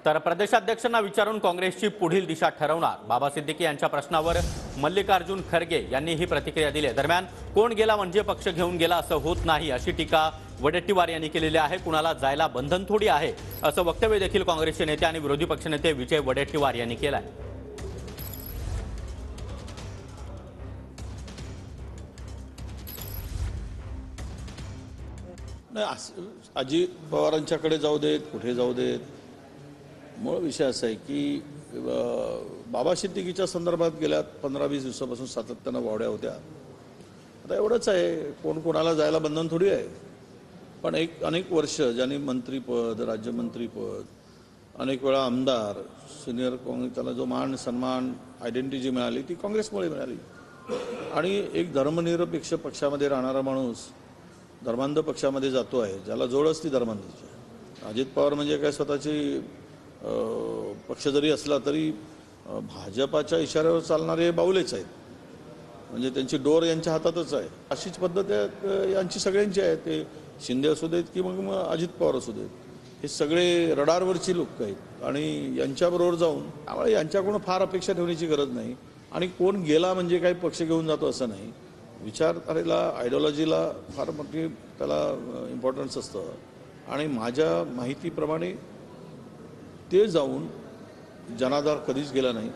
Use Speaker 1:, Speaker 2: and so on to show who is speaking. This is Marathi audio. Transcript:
Speaker 1: तर प्रदेशाध्यक्षांना विचारून काँग्रेसची पुढील दिशा ठरवणार बाबा सिद्दीकी यांच्या प्रश्नावर मल्लिकार्जुन खरगे यांनी ही प्रतिक्रिया दिली। दरम्यान कोण गेला म्हणजे पक्ष घेऊन गेला असं होत नाही अशी टीका वडेट्टीवार यांनी केलेली आहे। कुणाला जायला बंधन थोडी आहे असं वक्तव्य देखील काँग्रेसचे नेते आणि विरोधी पक्षनेते विजय वडेट्टीवार यांनी केलं आहे।
Speaker 2: अजित पवारांच्याकडे जाऊ देत, कुठे जाऊ देत, मूळ विषय असा आहे की बाबा सिद्दीकीच्या संदर्भात गेल्या 15-20 दिवसापासून सातत्यानं वावड्या होत्या। आता एवढंच आहे, कोण कोणाला जायला बंधन थोडी आहे। पण अनेक वर्ष ज्यांनी मंत्रीपद, राज्यमंत्रीपद, अनेक वेळा आमदार, सिनियर काँग्रेस, त्याला जो मान सन्मान आयडेंटिटी मिळाली ती काँग्रेसमुळे मिळाली। आणि एक धर्मनिरपेक्ष पक्षामध्ये राहणारा माणूस धर्मांध पक्षामध्ये जातो आहे, ज्याला जोड असती धर्मांधीची। अजित पवार म्हणजे काय स्वतःची पक्ष जरी असला तरी भाजपाच्या इशाऱ्यावर चालणारे बाऊलेच आहेत, म्हणजे त्यांची डोर यांच्या हातातच आहे। अशीच पद्धत यांची सगळ्यांची आहे, ते शिंदे असू देत की मग अजित पवार असू देत, हे सगळे रडारवरची लोक आहेत आणि यांच्याबरोबर जाऊन त्यामुळे यांच्याकडून फार अपेक्षा ठेवण्याची गरज नाही। आणि कोण गेला म्हणजे काही पक्ष घेऊन जातो असं नाही, विचारधारेला आयडिओलॉजीला फार मोठी त्याला इम्पॉर्टन्स असतं। आणि माझ्या माहितीप्रमाणे ते जाऊन जनाधार कधीच गेला नाही।